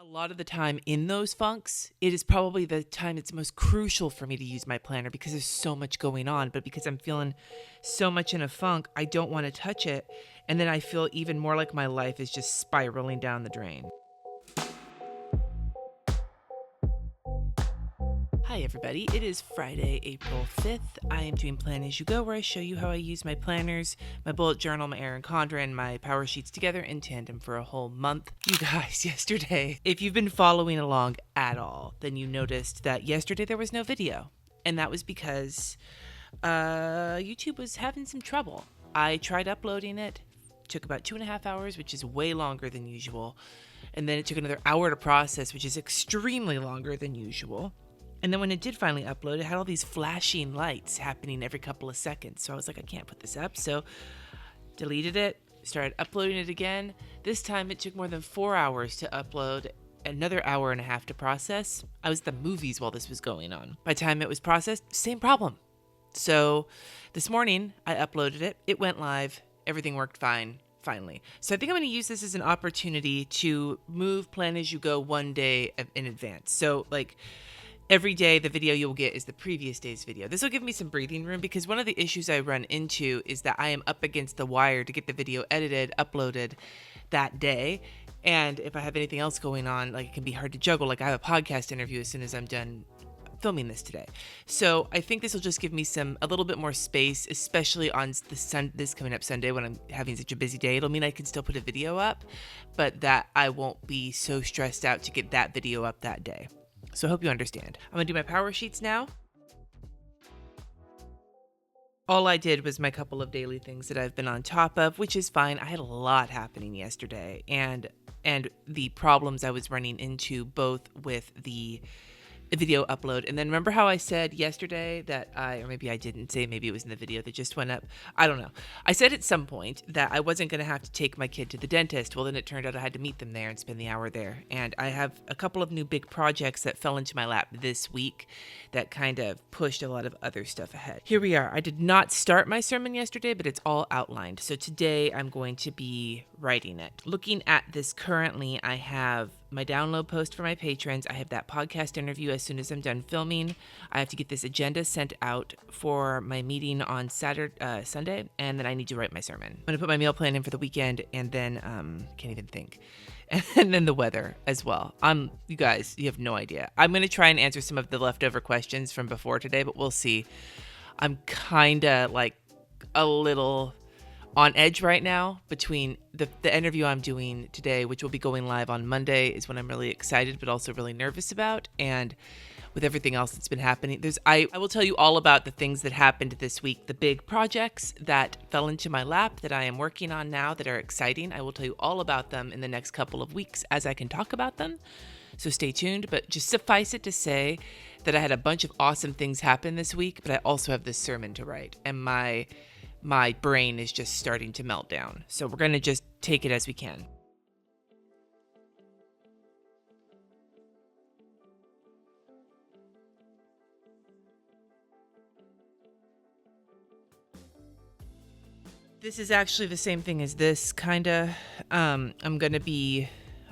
A lot of the time in those funks, it is probably the time it's most crucial for me to use my planner because there's so much going on. But because I'm feeling so much in a funk, I don't want to touch it. And then I feel even more like my life is just spiraling down the drain. Hi everybody, it is Friday, April 5th. I am doing Plan As You Go, where I show you how I use my planners, my bullet journal, my Erin Condren, and my power sheets together in tandem for a whole month. You guys, yesterday, if you've been following along at all, then you noticed that yesterday there was no video. And that was because YouTube was having some trouble. I tried uploading it, took about 2.5 hours, which is way longer than usual. And then it took another hour to process, which is extremely longer than usual. And then when it did finally upload, it had all these flashing lights happening every couple of seconds. So I was like, I can't put this up. So deleted it, started uploading it again. This time it took more than 4 hours to upload, another hour and a half to process. I was at the movies while this was going on. By the time it was processed, same problem. So this morning I uploaded it. It went live. Everything worked fine. Finally. So I think I'm going to use this as an opportunity to move Plan As You Go one day in advance. So like, every day, the video you will get is the previous day's video. This will give me some breathing room because one of the issues I run into is that I am up against the wire to get the video edited, uploaded that day. And if I have anything else going on, like it can be hard to juggle. Like I have a podcast interview as soon as I'm done filming this today. So I think this will just give me a little bit more space, especially on this coming up Sunday when I'm having such a busy day. It'll mean I can still put a video up, but that I won't be so stressed out to get that video up that day. So I hope you understand. I'm going to do my power sheets now. All I did was my couple of daily things that I've been on top of, which is fine. I had a lot happening yesterday and the problems I was running into both with the video upload. And then remember how I said yesterday that or maybe I didn't say, maybe it was in the video that just went up. I don't know. I said at some point that I wasn't going to have to take my kid to the dentist. Well, then it turned out I had to meet them there and spend the hour there. And I have a couple of new big projects that fell into my lap this week that kind of pushed a lot of other stuff ahead. Here we are. I did not start my sermon yesterday, but it's all outlined. So today I'm going to be writing it. Looking at this currently, I have my download post for my patrons. I have that podcast interview as soon as I'm done filming. I have to get this agenda sent out for my meeting on Sunday, and then I need to write my sermon. I'm going to put my meal plan in for the weekend, and then, can't even think. And then the weather as well. You guys, you have no idea. I'm going to try and answer some of the leftover questions from before today, but we'll see. I'm kind of like a little on edge right now between the interview I'm doing today, which will be going live on Monday, is when I'm really excited but also really nervous about, and with everything else that's been happening. I will tell you all about the things that happened this week, the big projects that fell into my lap that I am working on now that are exciting. I will tell you all about them in the next couple of weeks as I can talk about them. So stay tuned, but just suffice it to say that I had a bunch of awesome things happen this week, but I also have this sermon to write, and my brain is just starting to melt down. So we're going to just take it as we can. This is actually the same thing as this, kind of.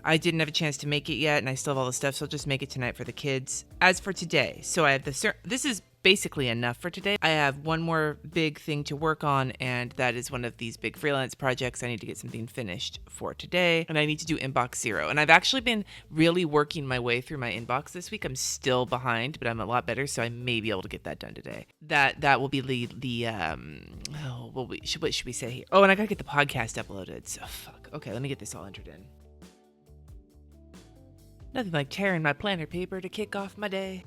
I didn't have a chance to make it yet, and I still have all the stuff, so I'll just make it tonight for the kids. As for today, so I have this is basically enough for today. I have one more big thing to work on, and that is one of these big freelance projects. I need to get something finished for today, and I need to do inbox 0. And I've actually been really working my way through my inbox this week. I'm still behind, but I'm a lot better, so I may be able to get that done today. That will be what should we say here? Oh, and I gotta get the podcast uploaded, so fuck. Okay, let me get this all entered in. Nothing like tearing my planner paper to kick off my day.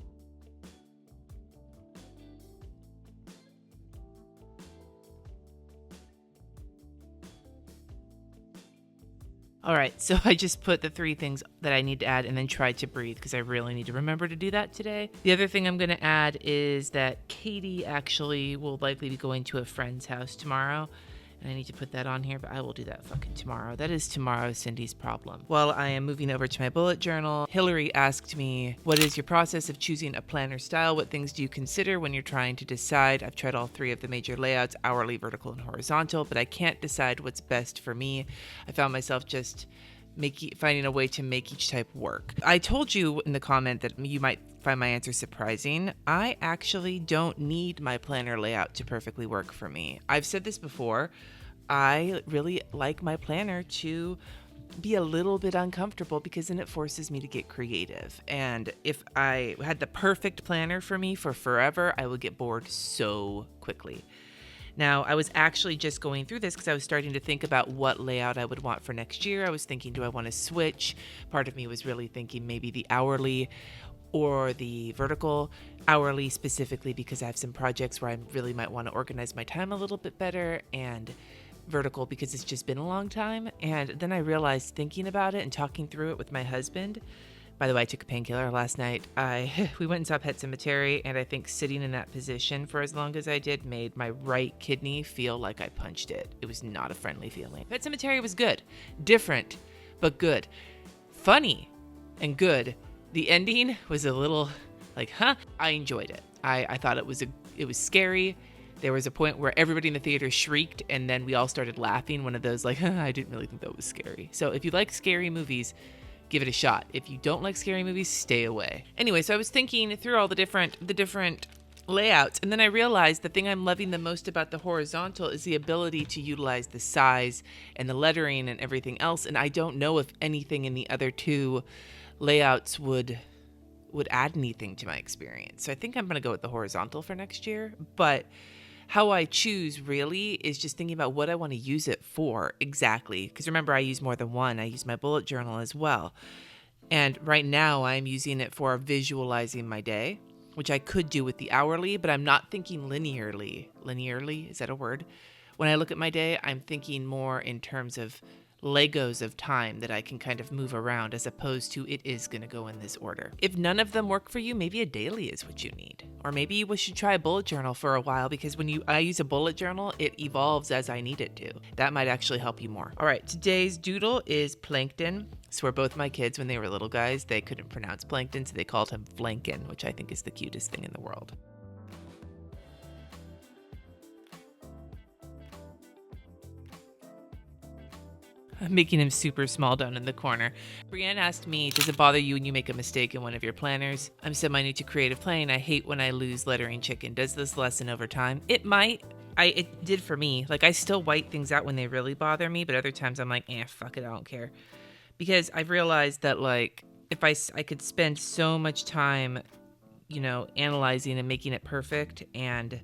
All right, so I just put the 3 things that I need to add and then tried to breathe because I really need to remember to do that today. The other thing I'm going to add is that Katie actually will likely be going to a friend's house tomorrow. And I need to put that on here, but I will do that fucking tomorrow. That is tomorrow Cindy's problem. While I am moving over to my bullet journal, Hillary asked me, what is your process of choosing a planner style? What things do you consider when you're trying to decide? I've tried all 3 of the major layouts, hourly, vertical, and horizontal, but I can't decide what's best for me. I found myself just finding a way to make each type work. I told you in the comment that you might find my answer surprising. I actually don't need my planner layout to perfectly work for me. I've said this before. I really like my planner to be a little bit uncomfortable because then it forces me to get creative. And if I had the perfect planner for me for forever, I would get bored so quickly. Now, I was actually just going through this because I was starting to think about what layout I would want for next year. I was thinking, do I want to switch? Part of me was really thinking maybe the hourly or the vertical. Hourly specifically because I have some projects where I really might want to organize my time a little bit better, and vertical because it's just been a long time. And then I realized, thinking about it and talking through it with my husband, by the way, I took a painkiller last night. We went and saw Pet Sematary, and I think sitting in that position for as long as I did made my right kidney feel like I punched it. It was not a friendly feeling. Pet Sematary was good. Different, but good. Funny and good. The ending was a little like, I enjoyed it. I thought it was scary. There was a point where everybody in the theater shrieked, and then we all started laughing. One of those like, I didn't really think that was scary. So if you like scary movies, give it a shot. If you don't like scary movies, stay away. Anyway, so I was thinking through all the different layouts, and then I realized the thing I'm loving the most about the horizontal is the ability to utilize the size and the lettering and everything else. And I don't know if anything in the other two layouts would add anything to my experience. So I think I'm going to go with the horizontal for next year. But how I choose really is just thinking about what I want to use it for exactly. Because remember, I use more than one. I use my bullet journal as well. And right now I'm using it for visualizing my day, which I could do with the hourly, but I'm not thinking linearly. Linearly, is that a word? When I look at my day, I'm thinking more in terms of Legos of time that I can kind of move around, as opposed to it is going to go in this order. If none of them work for you, maybe a daily is what you need. Or maybe we should try a bullet journal for a while, because when I use a bullet journal, it evolves as I need it to. That might actually help you more. All right, today's doodle is Plankton. So both my kids, when they were little guys, they couldn't pronounce Plankton, so they called him Flankin, which I think is the cutest thing in the world. I'm making him super small down in the corner. Brienne asked me, does it bother you when you make a mistake in one of your planners? I'm semi-new to creative planning. I hate when I lose lettering chicken. Does this lessen over time? It might. It did for me. Like, I still white things out when they really bother me, but other times I'm like, fuck it, I don't care. Because I've realized that, like, if I could spend so much time, analyzing and making it perfect, and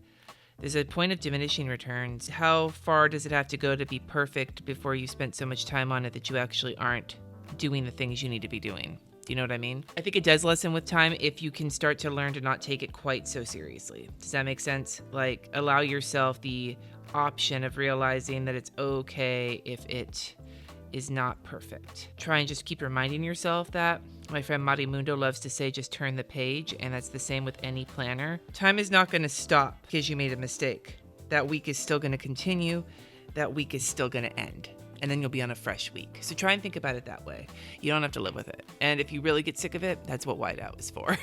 there's a point of diminishing returns. How far does it have to go to be perfect before you spent so much time on it that you actually aren't doing the things you need to be doing? Do you know what I mean? I think it does lessen with time if you can start to learn to not take it quite so seriously. Does that make sense? Like, allow yourself the option of realizing that it's okay if it is not perfect. Try and just keep reminding yourself that. My friend Marimundo loves to say, just turn the page, and that's the same with any planner. Time is not going to stop because you made a mistake. That week is still going to continue. That week is still going to end. And then you'll be on a fresh week. So try and think about it that way. You don't have to live with it. And if you really get sick of it, that's what whiteout is for.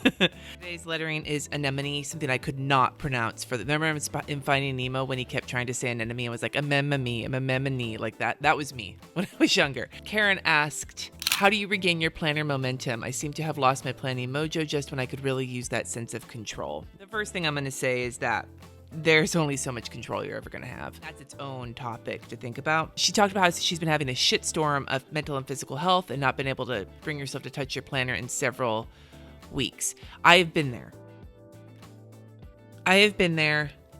Today's lettering is anemone, something I could not pronounce. Remember in Finding Nemo when he kept trying to say anemone and was like, anemone, like that? That was me when I was younger. Karen asked, how do you regain your planner momentum? I seem to have lost my planning mojo just when I could really use that sense of control. The first thing I'm going to say is that there's only so much control you're ever going to have. That's its own topic to think about. She talked about how she's been having a shitstorm of mental and physical health and not been able to bring yourself to touch your planner in several weeks. I have been there.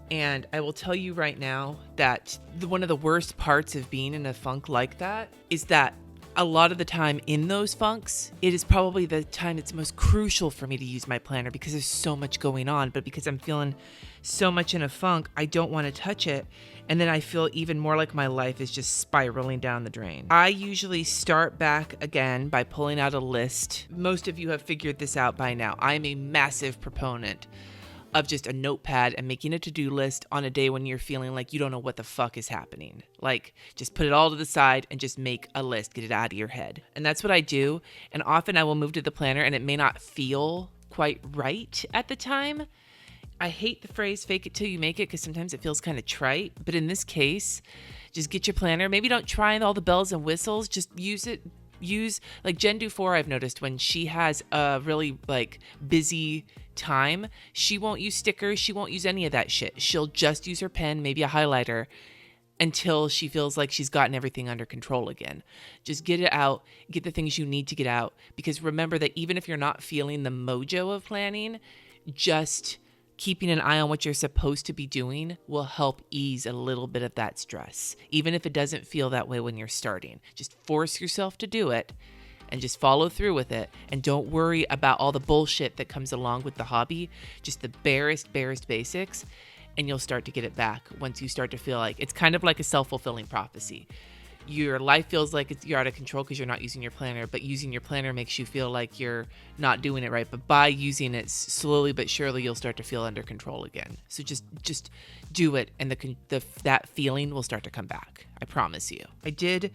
And I will tell you right now that one of the worst parts of being in a funk like that is that a lot of the time in those funks, it is probably the time it's most crucial for me to use my planner because there's so much going on. But because I'm feeling so much in a funk, I don't want to touch it. And then I feel even more like my life is just spiraling down the drain. I usually start back again by pulling out a list. Most of you have figured this out by now. I'm a massive proponent of just a notepad and making a to-do list on a day when you're feeling like you don't know what the fuck is happening. Like, just put it all to the side and just make a list, get it out of your head. And that's what I do. And often I will move to the planner and it may not feel quite right at the time. I hate the phrase fake it till you make it because sometimes it feels kind of trite. But in this case, Just get your planner. Maybe don't try all the bells and whistles. Just use it. Use like Jen Dufour, I've noticed when she has a really like busy time, she won't use stickers. She won't use any of that shit. She'll just use her pen, maybe a highlighter, until she feels like she's gotten everything under control again. Just get it out, get the things you need to get out. Because remember that even if you're not feeling the mojo of planning, just keeping an eye on what you're supposed to be doing will help ease a little bit of that stress. Even if it doesn't feel that way when you're starting, just force yourself to do it and just follow through with it. And don't worry about all the bullshit that comes along with the hobby, just the barest basics. And you'll start to get it back once you start to feel like it's kind of like a self-fulfilling prophecy. Your life feels like you're out of control because you're not using your planner, but using your planner makes you feel like you're not doing it right. But by using it slowly but surely, you'll start to feel under control again. So just do it, and that feeling will start to come back. I promise you. I did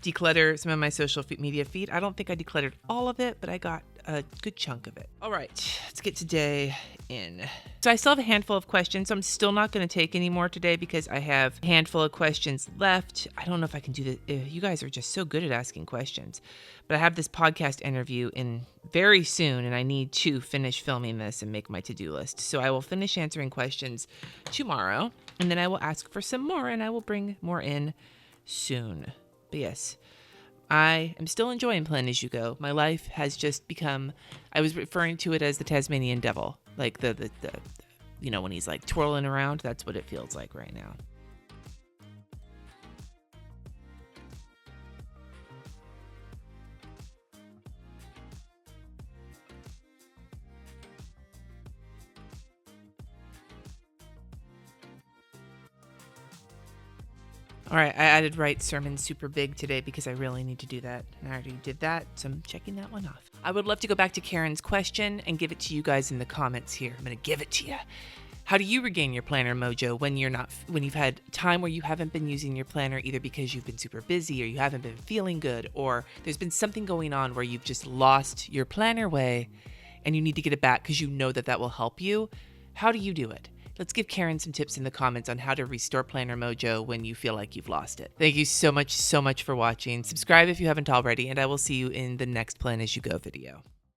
declutter some of my social media feed. I don't think I decluttered all of it, but I got a good chunk of it. All right, let's get today in. So I still have a handful of questions. So I'm still not going to take any more today because I have a handful of questions left. I don't know if I can do that. You guys are just so good at asking questions. But I have this podcast interview in very soon, and I need to finish filming this and make my to-do list. So I will finish answering questions tomorrow, and then I will ask for some more, and I will bring more in soon. But yes, I am still enjoying Plan As You Go. My life has just become, I was referring to it as the Tasmanian devil. Like the when he's like twirling around, that's what it feels like right now. All right, I added write sermon super big today because I really need to do that. And I already did that, so I'm checking that one off. I would love to go back to Karen's question and give it to you guys in the comments here. I'm going to give it to you. How do you regain your planner mojo when you've had time where you haven't been using your planner, either because you've been super busy or you haven't been feeling good, or there's been something going on where you've just lost your planner way and you need to get it back because you know that will help you? How do you do it? Let's give Karen some tips in the comments on how to restore planner mojo when you feel like you've lost it. Thank you so much for watching. Subscribe if you haven't already, and I will see you in the next Plan As You Go video.